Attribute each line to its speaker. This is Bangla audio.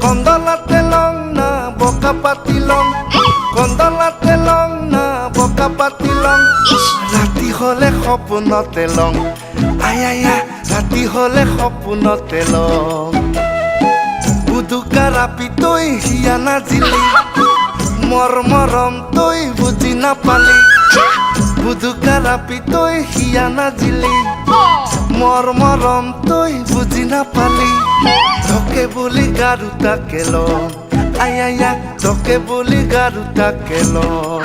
Speaker 1: কন্দলাতে লং না বকা পাতি লং, কন্দলাতে লং না বকা পাতি লং, রাতি হলে সপোনতে লং, আয়া রাতি হলে সপোনতে লং। বুদুকা ৰাপি তই হিয়া নাজিলি, মৰম তই বুজি নাপালি। বুদুকা ৰাপি তই হিয়া নাজিলি, মৰম তই বুজি নাপালি। তোকে বুলি গাৰুতাকে লওঁ, আয়া তোকে বুলি গাৰুতাকে লওঁ।